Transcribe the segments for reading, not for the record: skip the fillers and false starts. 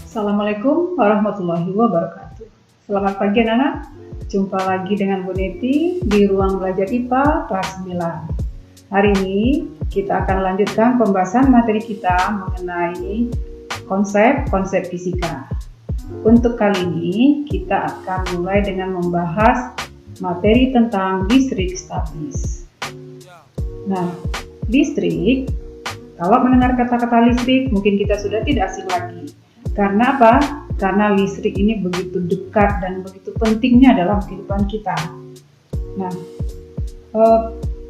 Assalamualaikum warahmatullahi wabarakatuh. Selamat pagi anak-anak. Jumpa lagi dengan Bu Neti di ruang belajar IPA kelas 9. Hari ini kita akan lanjutkan pembahasan materi kita mengenai konsep fisika. Untuk kali ini kita akan mulai dengan membahas materi tentang listrik statis. Nah, listrik, kalau mendengar kata-kata listrik mungkin kita sudah tidak asing lagi. Karena apa? Karena listrik ini begitu dekat dan begitu pentingnya dalam kehidupan kita. Nah,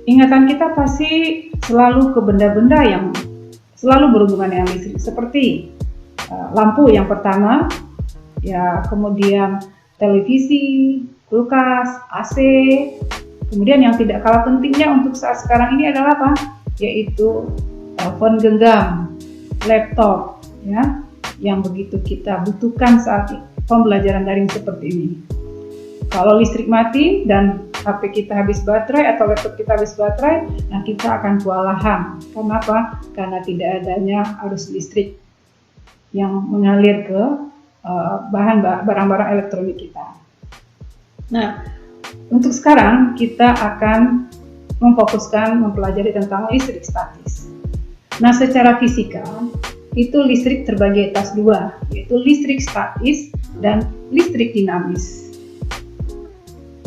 ingatan kita pasti selalu ke benda-benda yang selalu berhubungan dengan listrik, seperti lampu yang pertama, ya, kemudian televisi, kulkas, AC. Kemudian yang tidak kalah pentingnya untuk saat sekarang ini adalah apa? Yaitu telepon genggam, laptop, ya, yang begitu kita butuhkan saat pembelajaran daring seperti ini. Kalau listrik mati dan HP kita habis baterai atau laptop kita habis baterai, nah kita akan kewalahan. Kenapa? Karena tidak adanya arus listrik yang mengalir ke barang-barang elektronik kita. Nah, untuk sekarang kita akan memfokuskan mempelajari tentang listrik statis. Nah, secara fisika itu listrik terbagi atas dua, yaitu listrik statis dan listrik dinamis.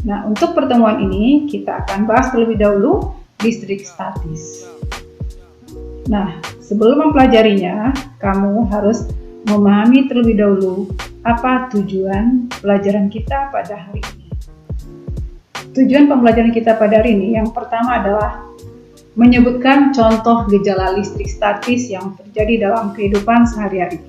Nah, untuk pertemuan ini kita akan bahas terlebih dahulu listrik statis. Nah, sebelum mempelajarinya, kamu harus memahami terlebih dahulu apa tujuan pelajaran kita pada hari ini. Tujuan pembelajaran kita pada hari ini yang pertama adalah menyebutkan contoh gejala listrik statis yang terjadi dalam kehidupan sehari-hari.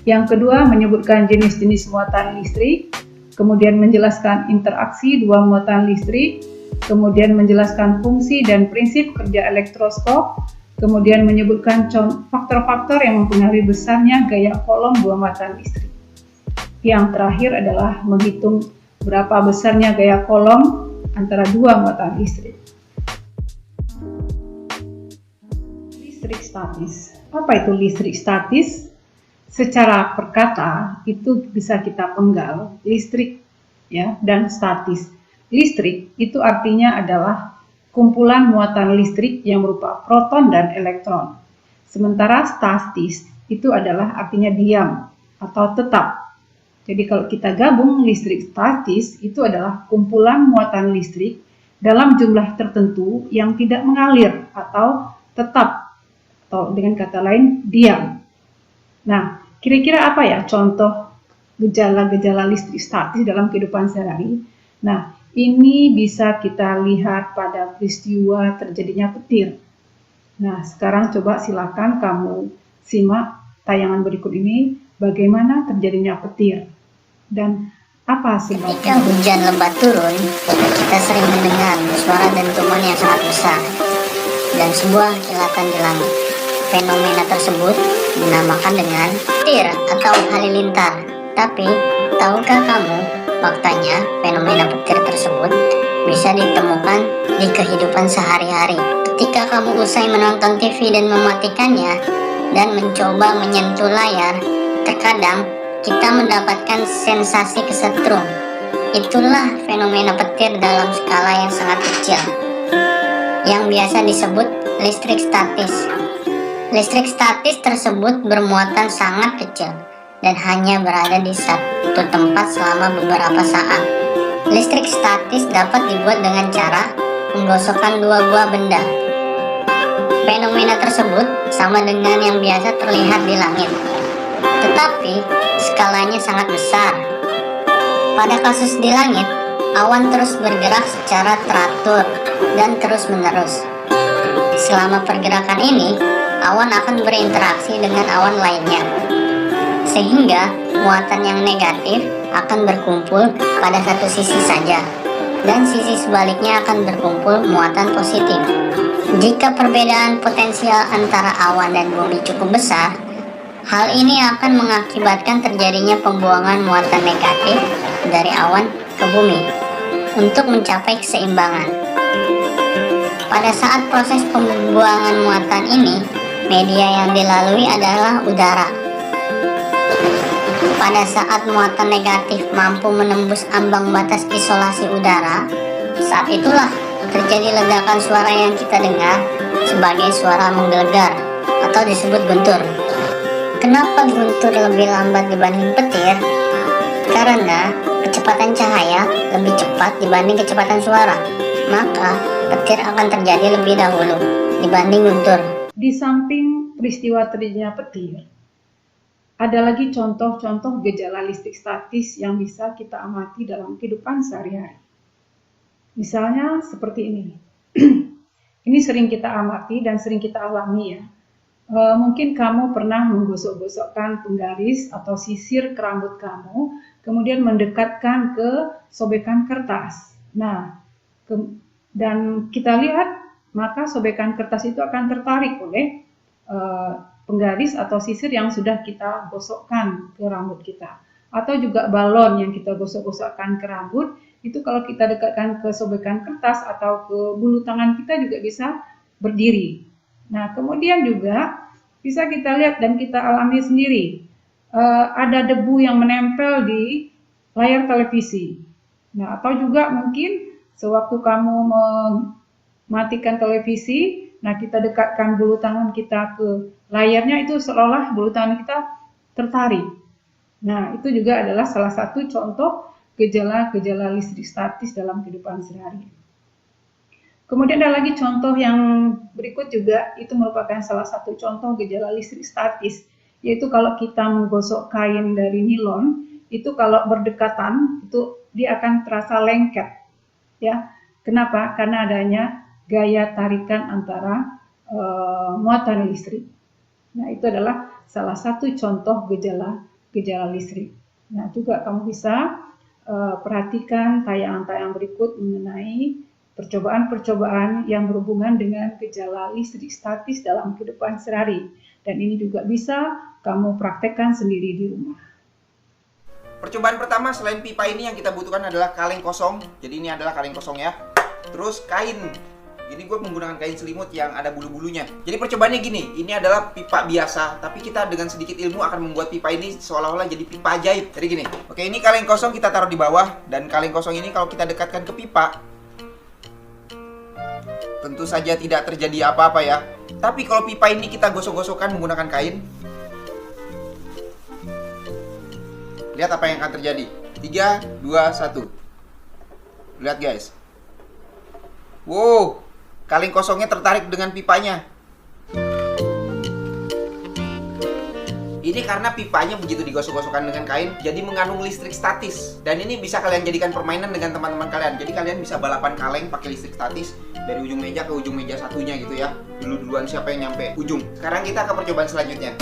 Yang kedua, menyebutkan jenis-jenis muatan listrik, kemudian menjelaskan interaksi dua muatan listrik, kemudian menjelaskan fungsi dan prinsip kerja elektroskop, kemudian menyebutkan faktor-faktor yang mempengaruhi besarnya gaya kolom dua muatan listrik. Yang terakhir adalah menghitung berapa besarnya gaya kolom antara dua muatan listrik. Listrik statis. Apa itu listrik statis? Secara perkata itu bisa kita penggal listrik, ya, dan statis. Listrik itu artinya adalah kumpulan muatan listrik yang berupa proton dan elektron. Sementara statis itu adalah artinya diam atau tetap. Jadi kalau kita gabung listrik statis itu adalah kumpulan muatan listrik dalam jumlah tertentu yang tidak mengalir atau tetap, atau dengan kata lain diam. Nah, kira-kira apa ya contoh gejala-gejala listrik statis dalam kehidupan sehari-hari? Nah, ini bisa kita lihat pada peristiwa terjadinya petir. Nah, sekarang coba silakan kamu simak tayangan berikut ini bagaimana terjadinya petir dan apa sebabnya. Ketika hujan lebat turun, kita sering mendengar suara dentuman yang sangat besar dan sebuah kilatan di langit. Fenomena tersebut dinamakan dengan petir atau halilintar. Tapi, tahukah kamu, faktanya fenomena petir tersebut bisa ditemukan di kehidupan sehari-hari. Ketika kamu usai menonton TV dan mematikannya dan mencoba menyentuh layar, terkadang kita mendapatkan sensasi kesetrum. Itulah fenomena petir dalam skala yang sangat kecil, yang biasa disebut listrik statis. Listrik statis tersebut bermuatan sangat kecil dan hanya berada di satu tempat selama beberapa saat. Listrik statis dapat dibuat dengan cara menggosokkan dua buah benda. Fenomena tersebut sama dengan yang biasa terlihat di langit, tetapi skalanya sangat besar. Pada kasus di langit, awan terus bergerak secara teratur dan terus-menerus. Selama pergerakan ini, awan akan berinteraksi dengan awan lainnya, sehingga muatan yang negatif akan berkumpul pada satu sisi saja, dan sisi sebaliknya akan berkumpul muatan positif. Jika perbedaan potensial antara awan dan bumi cukup besar, hal ini akan mengakibatkan terjadinya pembuangan muatan negatif dari awan ke bumi untuk mencapai keseimbangan. Pada saat proses pembuangan muatan ini, media yang dilalui adalah udara. pada saat muatan negatif mampu menembus ambang batas isolasi udara, saat itulah terjadi ledakan suara yang kita dengar sebagai suara menggelegar atau disebut guntur. Kenapa guntur lebih lambat dibanding petir? Karena kecepatan cahaya lebih cepat dibanding kecepatan suara, maka petir akan terjadi lebih dahulu dibanding guntur. Di samping peristiwa terjadinya petir, ada lagi contoh-contoh gejala listrik statis yang bisa kita amati dalam kehidupan sehari-hari. Misalnya seperti ini. Ini sering kita amati dan sering kita alami ya. Mungkin kamu pernah menggosok-gosokkan penggaris atau sisir ke rambut kamu, kemudian mendekatkan ke sobekan kertas. Nah, dan kita lihat, maka sobekan kertas itu akan tertarik oleh penggaris atau sisir yang sudah kita gosokkan ke rambut kita. Atau juga balon yang kita gosok-gosokkan ke rambut, itu kalau kita dekatkan ke sobekan kertas atau ke bulu tangan kita juga bisa berdiri. Nah, kemudian juga bisa kita lihat dan kita alami sendiri, ada debu yang menempel di layar televisi. Nah, atau juga mungkin sewaktu kamu mematikan televisi, nah kita dekatkan bulu tangan kita ke layarnya, itu seolah bulu tangan kita tertarik. Nah, itu juga adalah salah satu contoh gejala-gejala listrik statis dalam kehidupan sehari-hari. Kemudian ada lagi contoh yang berikut juga, itu merupakan salah satu contoh gejala listrik statis, yaitu kalau kita menggosok kain dari nilon, itu kalau berdekatan, itu dia akan terasa lengket. Ya, kenapa? Karena adanya gaya tarikan antara muatan listrik. Nah, itu adalah salah satu contoh gejala listrik. Nah, juga kamu bisa perhatikan tayangan-tayangan berikut mengenai percobaan-percobaan yang berhubungan dengan gejala listrik statis dalam kehidupan sehari. Dan ini juga bisa kamu praktekkan sendiri di rumah. Percobaan pertama selain pipa ini yang kita butuhkan adalah kaleng kosong. Jadi ini adalah kaleng kosong ya. Terus kain. Ini gue menggunakan kain selimut yang ada bulu-bulunya. Jadi percobaannya gini, ini adalah pipa biasa, tapi kita dengan sedikit ilmu akan membuat pipa ini seolah-olah jadi pipa ajaib. Jadi gini, oke, ini kaleng kosong kita taruh di bawah, dan kaleng kosong ini kalau kita dekatkan ke pipa, tentu saja tidak terjadi apa-apa ya. Tapi kalau pipa ini kita gosok-gosokkan menggunakan kain, lihat apa yang akan terjadi. 3, 2, 1. Lihat guys. Wow, kaleng kosongnya tertarik dengan pipanya. Ini karena pipanya begitu digosok-gosokkan dengan kain, jadi mengandung listrik statis. Dan ini bisa kalian jadikan permainan dengan teman-teman kalian. Jadi kalian bisa balapan kaleng pakai listrik statis dari ujung meja ke ujung meja satunya gitu ya. Duluan siapa yang nyampe ujung. Sekarang kita ke percobaan selanjutnya.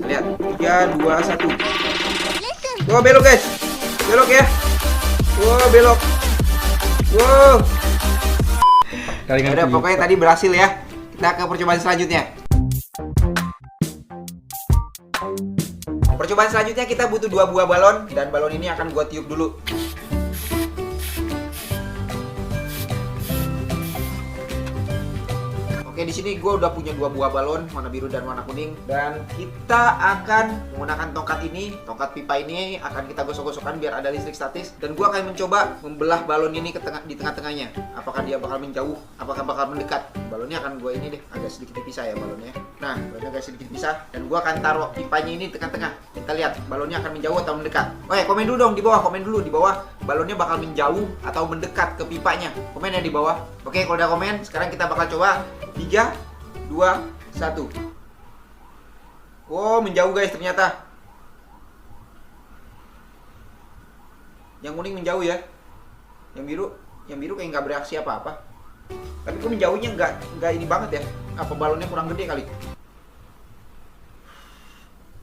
Lihat, 3, 2, 1. Wah, belok guys. Belok ya. Wah, belok. Wow. Udah, pokoknya tadi berhasil ya. Kita ke percobaan selanjutnya. Percobaan selanjutnya kita butuh 2 buah balon, dan balon ini akan gua tiup dulu. Oke, di sini gue udah punya 2 buah balon, warna biru dan warna kuning, dan kita akan menggunakan tongkat ini, tongkat pipa ini akan kita gosok-gosokkan biar ada listrik statis, dan gue akan mencoba membelah balon ini di tengah-tengahnya. Apakah dia bakal menjauh, apakah bakal mendekat? Balonnya akan gue ini deh, agak sedikit dipisah ya balonnya. Nah, balonnya agak sedikit dipisah, dan gue akan taruh pipanya ini di tengah-tengah. Kita lihat balonnya akan menjauh atau mendekat. Oke, komen dulu dong di bawah, komen dulu di bawah, balonnya bakal menjauh atau mendekat ke pipanya. Komen ya di bawah. Oke, kalau udah komen, sekarang kita bakal coba. 3, 2, 1. Oh, menjauh guys ternyata. Yang kuning menjauh ya. Yang biru kayak nggak bereaksi apa-apa. Tapi kok menjauhnya nggak ini banget ya. Apa balonnya kurang gede kali?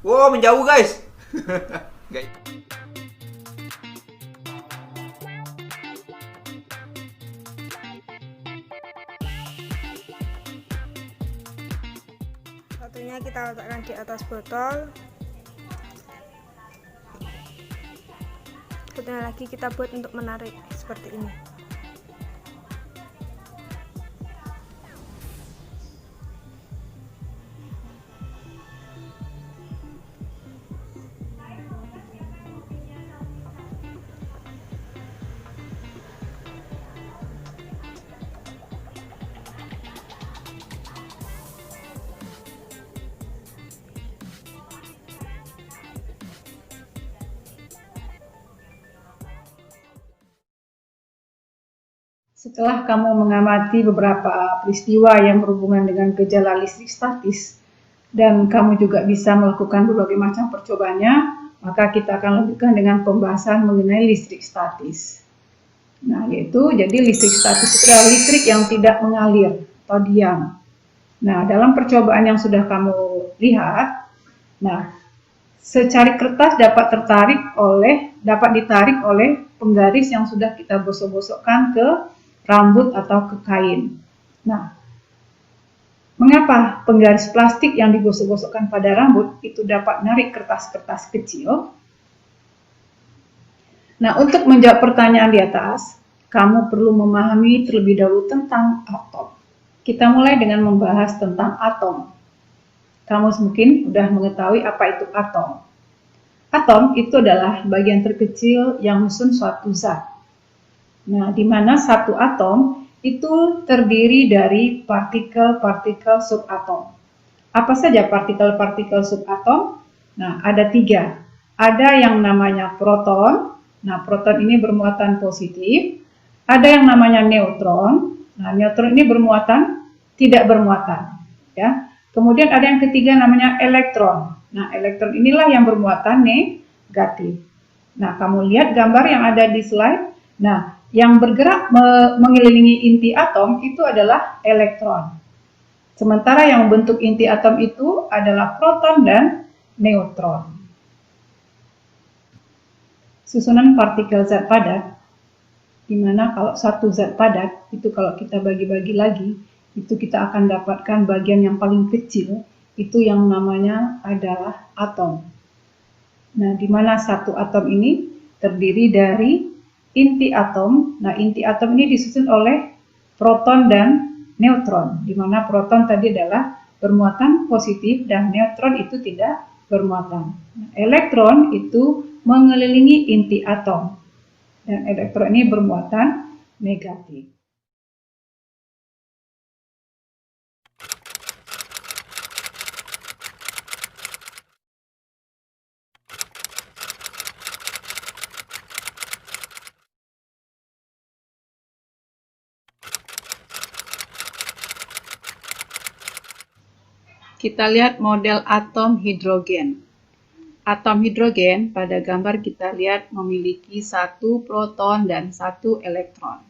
Wow, menjauh guys. Guys. Satunya kita letakkan di atas botol, satunya lagi kita buat untuk menarik seperti ini. Setelah kamu mengamati beberapa peristiwa yang berhubungan dengan gejala listrik statis, dan kamu juga bisa melakukan berbagai macam percobaannya, maka kita akan lanjutkan dengan pembahasan mengenai listrik statis. Nah, yaitu jadi listrik statis itu adalah listrik yang tidak mengalir atau diam. Nah, dalam percobaan yang sudah kamu lihat, nah, secari kertas dapat ditarik oleh penggaris yang sudah kita gosok-gosokkan ke rambut atau ke kain. Nah, mengapa penggaris plastik yang digosok-gosokkan pada rambut itu dapat menarik kertas-kertas kecil? Nah, untuk menjawab pertanyaan di atas, kamu perlu memahami terlebih dahulu tentang atom. Kita mulai dengan membahas tentang atom. Kamu mungkin sudah mengetahui apa itu atom. Atom itu adalah bagian terkecil yang menyusun suatu zat. Nah, di mana satu atom itu terdiri dari partikel-partikel subatom. Apa saja partikel-partikel subatom? Nah, ada 3. Ada yang namanya proton. Nah, proton ini bermuatan positif. Ada yang namanya neutron. Nah, neutron ini bermuatan tidak bermuatan. Ya. Kemudian ada yang ketiga namanya elektron. Nah, elektron inilah yang bermuatan negatif. Nah, kamu lihat gambar yang ada di slide. Nah, yang bergerak mengelilingi inti atom itu adalah elektron. Sementara yang membentuk inti atom itu adalah proton dan neutron. Susunan partikel zat padat, di mana kalau satu zat padat, itu kalau kita bagi-bagi lagi, itu kita akan dapatkan bagian yang paling kecil, itu yang namanya adalah atom. Nah, di mana satu atom ini terdiri dari inti atom. Nah, inti atom ini disusun oleh proton dan neutron, di mana proton tadi adalah bermuatan positif dan neutron itu tidak bermuatan. Nah, elektron itu mengelilingi inti atom dan elektron ini bermuatan negatif. Kita lihat model atom hidrogen. Atom hidrogen pada gambar kita lihat memiliki 1 proton dan 1 elektron.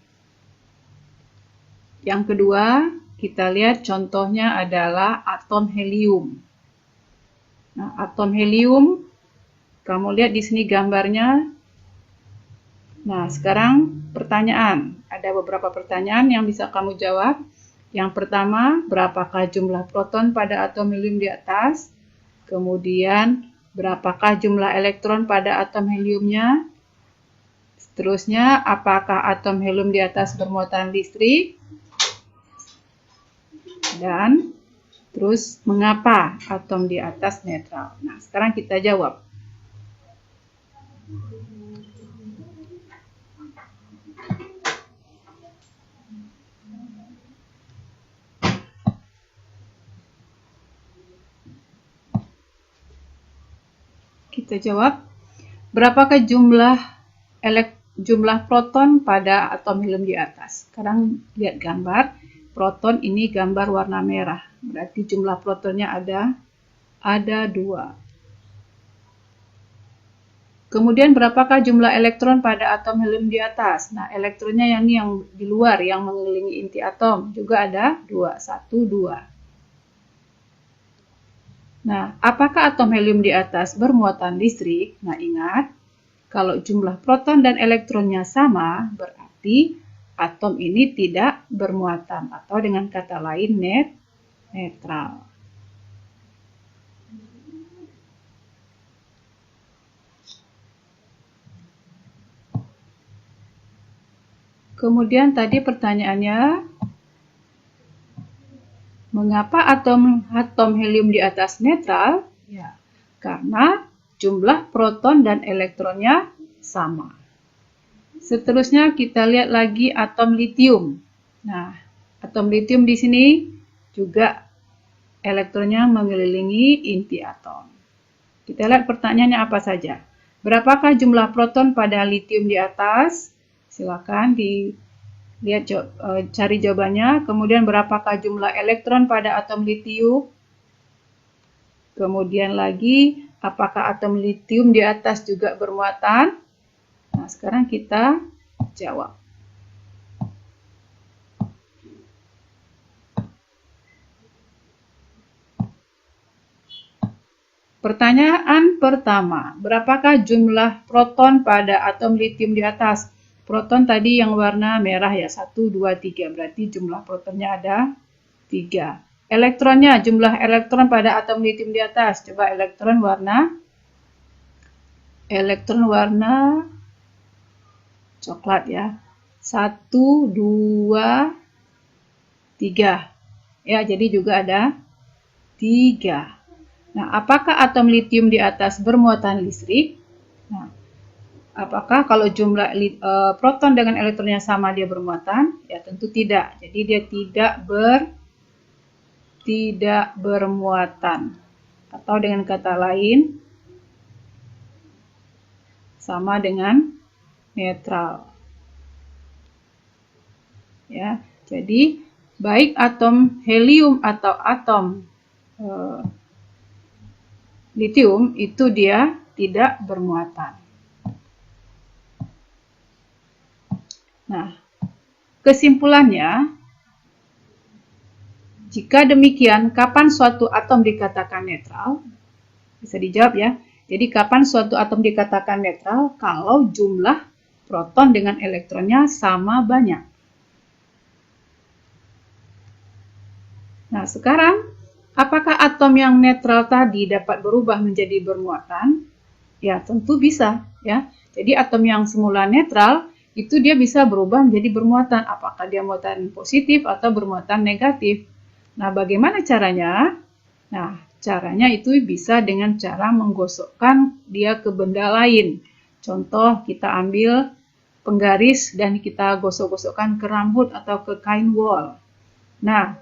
Yang kedua, kita lihat contohnya adalah atom helium. Nah, atom helium, kamu lihat di sini gambarnya. Nah, sekarang pertanyaan. Ada beberapa pertanyaan yang bisa kamu jawab. Yang pertama, berapakah jumlah proton pada atom helium di atas? Kemudian, berapakah jumlah elektron pada atom heliumnya? Seterusnya, apakah atom helium di atas bermuatan listrik? Dan terus, mengapa atom di atas netral? Nah, sekarang kita jawab. Kita jawab, berapakah jumlah proton pada atom helium di atas? Sekarang lihat gambar, proton ini gambar warna merah, berarti jumlah protonnya ada 2. Kemudian berapakah jumlah elektron pada atom helium di atas? Nah, elektronnya yang di luar, yang mengelilingi inti atom, juga ada 2, 1, 2. Nah, apakah atom helium di atas bermuatan listrik? Nah, ingat, kalau jumlah proton dan elektronnya sama, berarti atom ini tidak bermuatan, atau dengan kata lain netral. Kemudian tadi pertanyaannya, mengapa atom helium di atas netral? Ya, karena jumlah proton dan elektronnya sama. Seterusnya kita lihat lagi atom litium. Nah, atom litium di sini juga elektronnya mengelilingi inti atom. Kita lihat pertanyaannya apa saja. Berapakah jumlah proton pada litium di atas? Silakan Lihat, cari jawabannya. Kemudian berapakah jumlah elektron pada atom litium? Kemudian lagi, apakah atom litium di atas juga bermuatan? Nah, sekarang kita jawab. Pertanyaan pertama, berapakah jumlah proton pada atom litium di atas? Proton tadi yang warna merah ya, 1, 2, 3. Berarti jumlah protonnya ada 3. Elektronnya, jumlah elektron pada atom litium di atas. Coba elektron warna coklat ya. 1, 2, 3. Ya, jadi juga ada 3. Nah, apakah atom litium di atas bermuatan listrik? Nah, apakah kalau jumlah proton dengan elektronnya sama dia bermuatan? Ya, tentu tidak. Jadi dia tidak bermuatan. Atau dengan kata lain, sama dengan netral. Ya, jadi baik atom helium atau atom litium itu dia tidak bermuatan. Nah, kesimpulannya, jika demikian, kapan suatu atom dikatakan netral? Bisa dijawab ya. Jadi kapan suatu atom dikatakan netral? Kalau jumlah proton dengan elektronnya sama banyak. Nah, sekarang apakah atom yang netral tadi dapat berubah menjadi bermuatan? Ya, tentu bisa ya. Jadi atom yang semula netral itu dia bisa berubah menjadi bermuatan. Apakah dia muatan positif atau bermuatan negatif? Nah, bagaimana caranya? Nah, caranya itu bisa dengan cara menggosokkan dia ke benda lain. Contoh, kita ambil penggaris dan kita gosok-gosokkan ke rambut atau ke kain wol. Nah,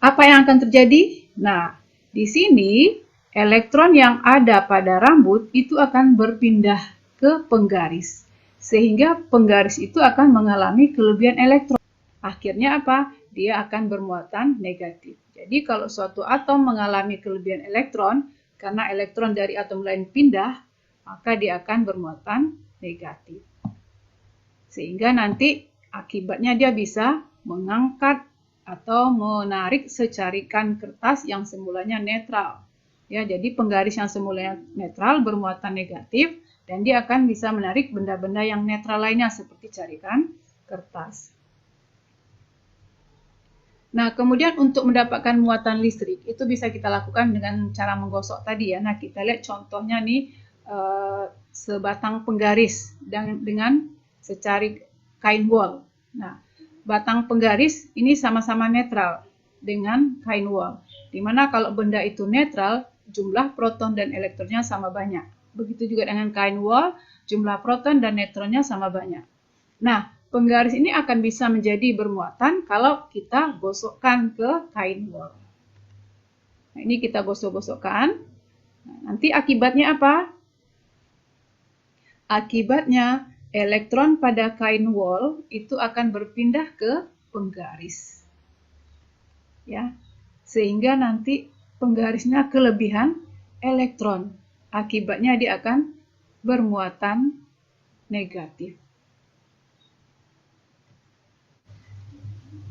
apa yang akan terjadi? Nah, di sini elektron yang ada pada rambut itu akan berpindah ke penggaris. Sehingga penggaris itu akan mengalami kelebihan elektron. Akhirnya apa? Dia akan bermuatan negatif. Jadi kalau suatu atom mengalami kelebihan elektron, karena elektron dari atom lain pindah, maka dia akan bermuatan negatif. Sehingga nanti akibatnya dia bisa mengangkat atau menarik secarikan kertas yang semulanya netral. Ya, jadi penggaris yang semulanya netral bermuatan negatif dan dia akan bisa menarik benda-benda yang netral lainnya seperti carikan kertas. Nah, kemudian untuk mendapatkan muatan listrik itu bisa kita lakukan dengan cara menggosok tadi ya. Nah, kita lihat contohnya nih sebatang penggaris dengan secari kain wol. Nah, batang penggaris ini sama-sama netral dengan kain wol. Dimana kalau benda itu netral, jumlah proton dan elektronnya sama banyak. Begitu juga dengan kain wol, jumlah proton dan neutronnya sama banyak. Nah, penggaris ini akan bisa menjadi bermuatan kalau kita gosokkan ke kain wol. Nah, ini kita gosok-gosokkan. Nah, nanti akibatnya apa? Akibatnya elektron pada kain wol itu akan berpindah ke penggaris. Ya. Sehingga nanti penggarisnya kelebihan elektron. Akibatnya dia akan bermuatan negatif.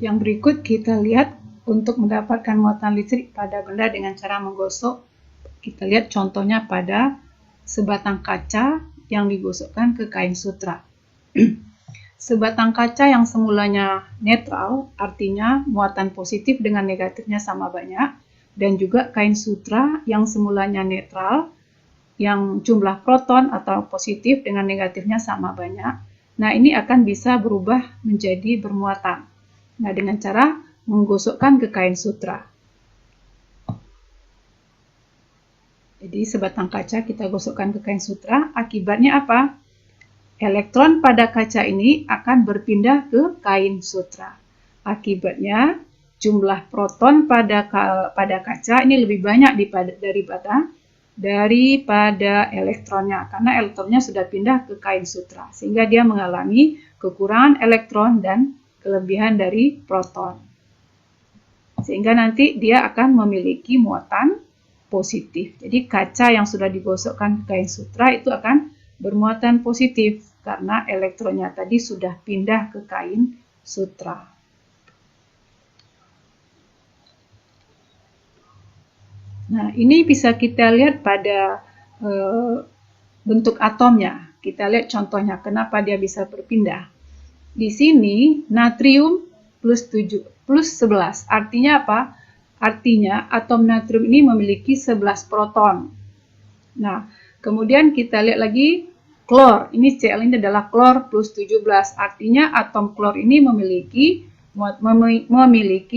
Yang berikut kita lihat untuk mendapatkan muatan listrik pada benda dengan cara menggosok. Kita lihat contohnya pada sebatang kaca yang digosokkan ke kain sutra. Sebatang kaca yang semulanya netral, artinya muatan positif dengan negatifnya sama banyak, dan juga kain sutra yang semulanya netral, yang jumlah proton atau positif dengan negatifnya sama banyak. Nah, ini akan bisa berubah menjadi bermuatan. Nah, dengan cara menggosokkan ke kain sutra. Jadi sebatang kaca kita gosokkan ke kain sutra, akibatnya apa? Elektron pada kaca ini akan berpindah ke kain sutra. Akibatnya daripada elektronnya, karena elektronnya sudah pindah ke kain sutra, sehingga dia mengalami kekurangan elektron dan kelebihan dari proton. Sehingga nanti dia akan memiliki muatan positif. Jadi kaca yang sudah digosokkan ke kain sutra itu akan bermuatan positif, karena elektronnya tadi sudah pindah ke kain sutra. Nah, ini bisa kita lihat pada bentuk atomnya. Kita lihat contohnya, kenapa dia bisa berpindah. Di sini, natrium plus 11. Artinya apa? Artinya, atom natrium ini memiliki 11 proton. Nah, kemudian kita lihat lagi klor. Ini Cl ini adalah klor plus 17. Artinya, atom klor ini memiliki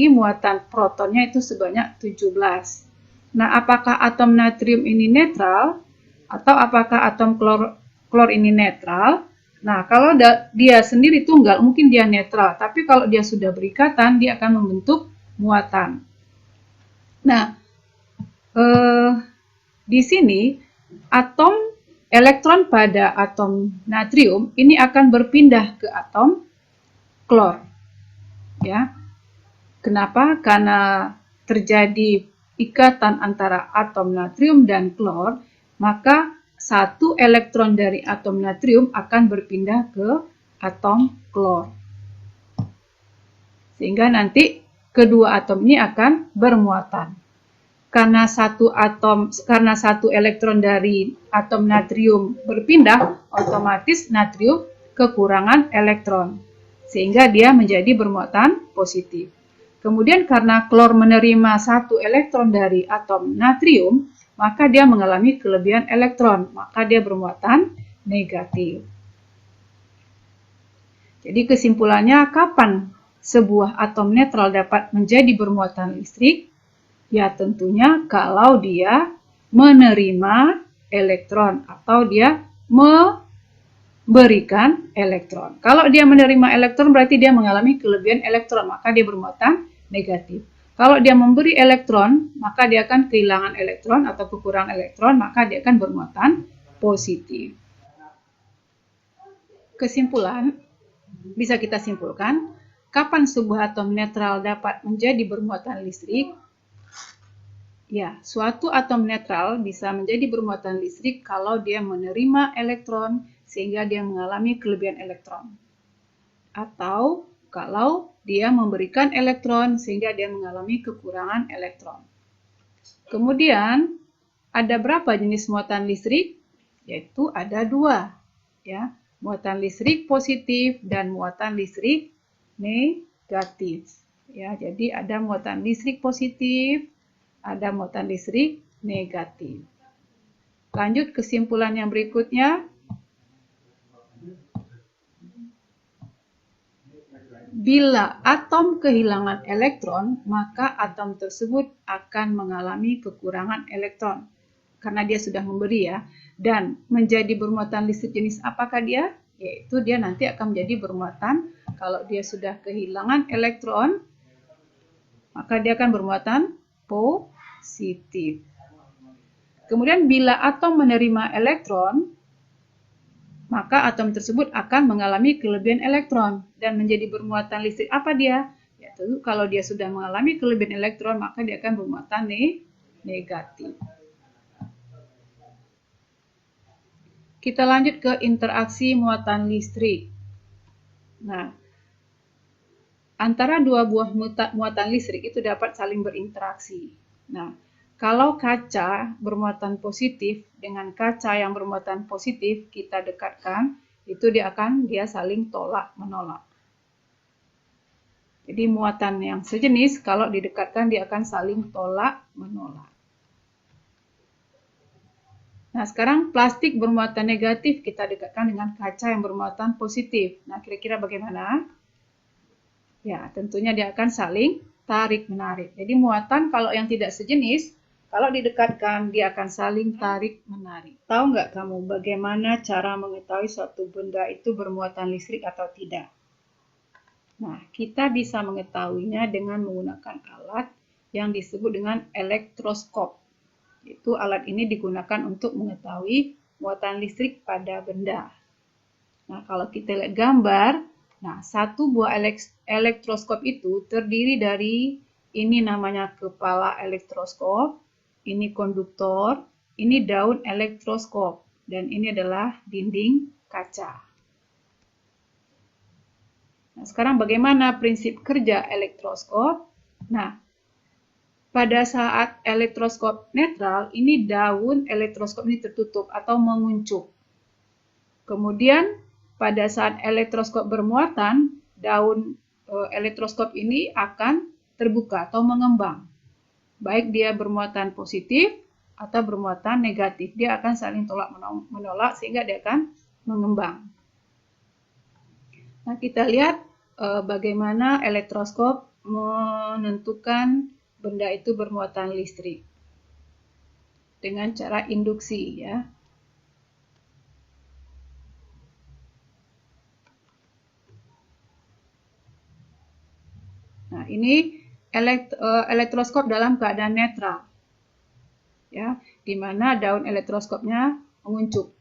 muatan protonnya itu sebanyak 17. Nah, apakah atom natrium ini netral atau apakah atom klor ini netral? Nah, kalau dia sendiri tunggal mungkin dia netral, tapi kalau dia sudah berikatan dia akan membentuk muatan. Nah, di sini atom elektron pada atom natrium ini akan berpindah ke atom klor. Ya. Kenapa? Karena terjadi ikatan antara atom natrium dan klor, maka satu elektron dari atom natrium akan berpindah ke atom klor. Sehingga nanti kedua atom ini akan bermuatan. Karena satu elektron dari atom natrium berpindah, otomatis natrium kekurangan elektron. Sehingga dia menjadi bermuatan positif. Kemudian karena klor menerima satu elektron dari atom natrium, maka dia mengalami kelebihan elektron, maka dia bermuatan negatif. Jadi kesimpulannya, kapan sebuah atom netral dapat menjadi bermuatan listrik? Ya tentunya kalau dia menerima elektron atau dia memberikan elektron. Kalau dia menerima elektron berarti dia mengalami kelebihan elektron, maka dia bermuatan negatif. Kalau dia memberi elektron, maka dia akan kehilangan elektron atau kekurangan elektron, maka dia akan bermuatan positif. Kesimpulan, bisa kita simpulkan, kapan sebuah atom netral dapat menjadi bermuatan listrik? Ya, suatu atom netral bisa menjadi bermuatan listrik kalau dia menerima elektron sehingga dia mengalami kelebihan elektron. Atau kalau dia memberikan elektron sehingga dia mengalami kekurangan elektron. Kemudian, ada berapa jenis muatan listrik? Yaitu ada 2. Ya, muatan listrik positif dan muatan listrik negatif. Ya, jadi ada muatan listrik positif, ada muatan listrik negatif. Lanjut kesimpulan yang berikutnya. Bila atom kehilangan elektron, maka atom tersebut akan mengalami kekurangan elektron. Karena dia sudah memberi ya. Dan menjadi bermuatan listrik jenis apakah dia? Yaitu dia nanti akan menjadi bermuatan, kalau dia sudah kehilangan elektron, maka dia akan bermuatan positif. Kemudian bila atom menerima elektron, maka atom tersebut akan mengalami kelebihan elektron dan menjadi bermuatan listrik apa dia? Yaitu kalau dia sudah mengalami kelebihan elektron, maka dia akan bermuatan negatif. Kita lanjut ke interaksi muatan listrik. Nah, antara dua buah muatan listrik itu dapat saling berinteraksi. Nah, kalau kaca bermuatan positif dengan kaca yang bermuatan positif kita dekatkan, itu dia saling tolak-menolak. Jadi muatan yang sejenis kalau didekatkan dia akan saling tolak-menolak. Nah, sekarang plastik bermuatan negatif kita dekatkan dengan kaca yang bermuatan positif. Nah, kira-kira bagaimana? Ya, tentunya dia akan saling tarik-menarik. Jadi muatan kalau yang tidak sejenis, kalau didekatkan, dia akan saling tarik-menarik. Tahu nggak kamu bagaimana cara mengetahui suatu benda itu bermuatan listrik atau tidak? Nah, kita bisa mengetahuinya dengan menggunakan alat yang disebut dengan elektroskop. Itu alat ini digunakan untuk mengetahui muatan listrik pada benda. Nah, kalau kita lihat gambar, nah satu buah elektroskop itu terdiri dari ini namanya kepala elektroskop, ini konduktor, ini daun elektroskop, dan ini adalah dinding kaca. Nah, sekarang bagaimana prinsip kerja elektroskop? Nah, pada saat elektroskop netral, ini daun elektroskop ini tertutup atau menguncup. Kemudian, pada saat elektroskop bermuatan, daun elektroskop ini akan terbuka atau mengembang. Baik dia bermuatan positif atau bermuatan negatif. Dia akan saling tolak-menolak sehingga dia akan mengembang. Nah, kita lihat bagaimana elektroskop menentukan benda itu bermuatan listrik dengan cara induksi ya. Nah, ini elektroskop dalam keadaan netral. Ya, di mana daun elektroskopnya menguncup.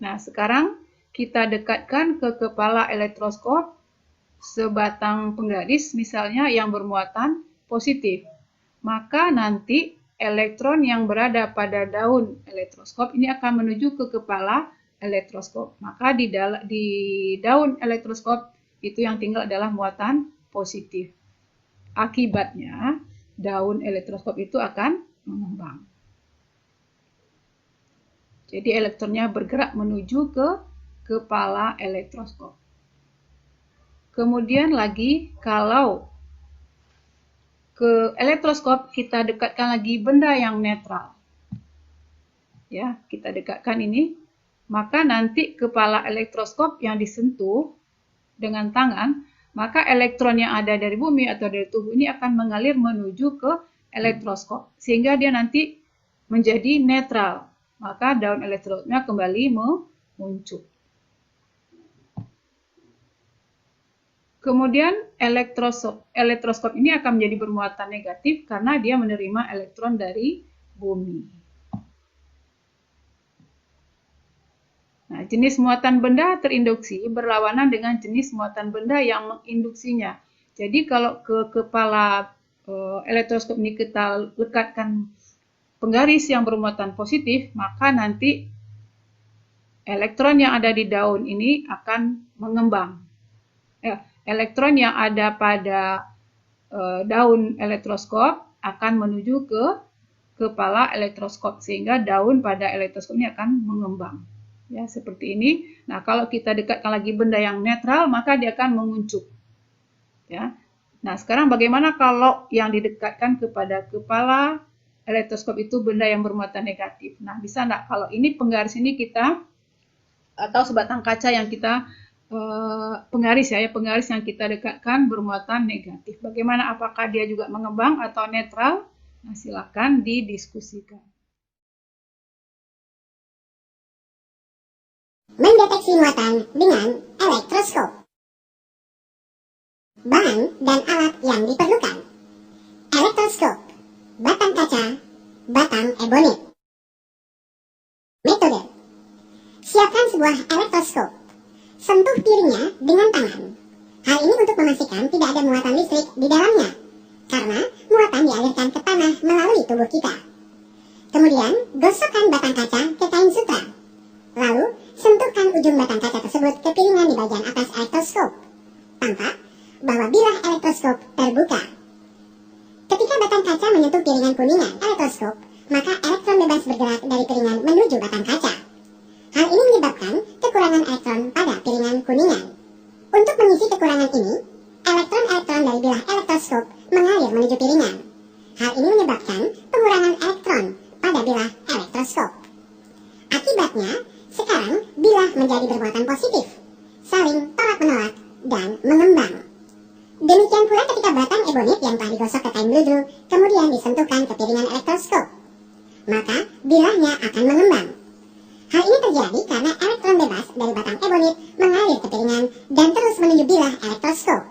Nah, sekarang kita dekatkan ke kepala elektroskop sebatang penggaris misalnya yang bermuatan positif. Maka nanti elektron yang berada pada daun elektroskop ini akan menuju ke kepala elektroskop. Maka di daun elektroskop itu yang tinggal adalah muatan positif. Akibatnya daun elektroskop itu akan mengembang. Jadi elektronnya bergerak menuju ke kepala elektroskop. Kemudian lagi kalau ke elektroskop kita dekatkan lagi benda yang netral. Ya, kita dekatkan ini, maka nanti kepala elektroskop yang disentuh dengan tangan, maka elektron yang ada dari bumi atau dari tubuh ini akan mengalir menuju ke elektroskop sehingga dia nanti menjadi netral. Maka daun elektroskopnya kembali menguncup. Kemudian elektroskop ini akan menjadi bermuatan negatif karena dia menerima elektron dari bumi. Nah, jenis muatan benda terinduksi berlawanan dengan jenis muatan benda yang menginduksinya. Jadi kalau ke kepala elektroskop ini kita lekatkan penggaris yang bermuatan positif, maka nanti elektron yang ada di daun ini akan mengembang. Elektron yang ada pada daun elektroskop akan menuju ke kepala elektroskop sehingga daun pada elektroskop ini akan mengembang. Ya, seperti ini. Nah, kalau kita dekatkan lagi benda yang netral, maka dia akan menguncup. Ya. Nah, sekarang bagaimana kalau yang didekatkan kepada kepala elektroskop itu benda yang bermuatan negatif? Nah, bisa enggak kalau ini penggaris ini kita atau sebatang kaca yang kita penggaris yang kita dekatkan bermuatan negatif. Bagaimana, apakah dia juga mengembang atau netral? Nah, silakan didiskusikan. Mendeteksi muatan dengan elektroskop. Bahan dan alat yang diperlukan: elektroskop, batang kaca, batang ebonit. Metode: siapkan sebuah elektroskop. Sentuh piringnya dengan tangan. Hal ini untuk memastikan tidak ada muatan listrik di dalamnya, karena muatan dialirkan ke tanah melalui tubuh kita. Kemudian, gosokkan batang kaca ke kain sutra. Lalu, sentuhkan ujung batang kaca tersebut ke piringan di bagian atas elektroskop. Tampak bahwa bilah elektroskop terbuka. Ketika batang kaca menyentuh piringan kuningan elektroskop, maka elektron bebas bergerak dari piringan menuju batang kaca. Hal ini menyebabkan kekurangan elektron pada piringan kuningan. Untuk mengisi kekurangan ini, elektron-elektron dari bilah elektroskop mengalir menuju piringan. Hal ini menyebabkan pengurangan elektron pada bilah elektroskop. Akibatnya, sekarang bilah menjadi bermuatan positif, saling tolak-menolak, dan mengembang. Demikian pula ketika batang ebonit yang telah digosok ke kain bludru kemudian disentuhkan ke piringan elektroskop, maka bilahnya akan mengembang. Hal ini terjadi karena elektron bebas dari batang ebonit mengalir ke piringan dan terus menuju bilah elektroskop.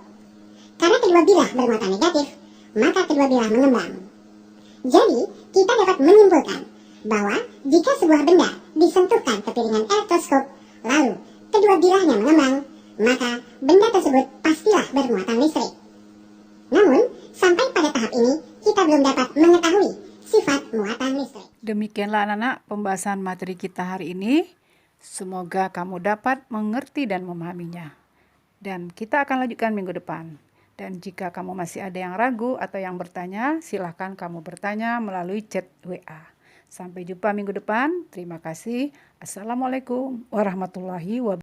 Karena kedua bilah bermuatan negatif, maka kedua bilah mengembang. Jadi, kita dapat menyimpulkan bahwa jika sebuah benda disentuhkan ke piringan elektroskop, lalu kedua bilahnya mengembang, maka benda tersebut pastilah bermuatan listrik. Namun, sampai pada tahap ini, kita belum dapat mengetahui sifat muatan listrik. Demikianlah anak-anak pembahasan materi kita hari ini. Semoga kamu dapat mengerti dan memahaminya. Dan kita akan lanjutkan minggu depan. Dan jika kamu masih ada yang ragu atau yang bertanya, silahkan kamu bertanya melalui chat WA. Sampai jumpa minggu depan. Terima kasih. Assalamualaikum warahmatullahi wabarakatuh.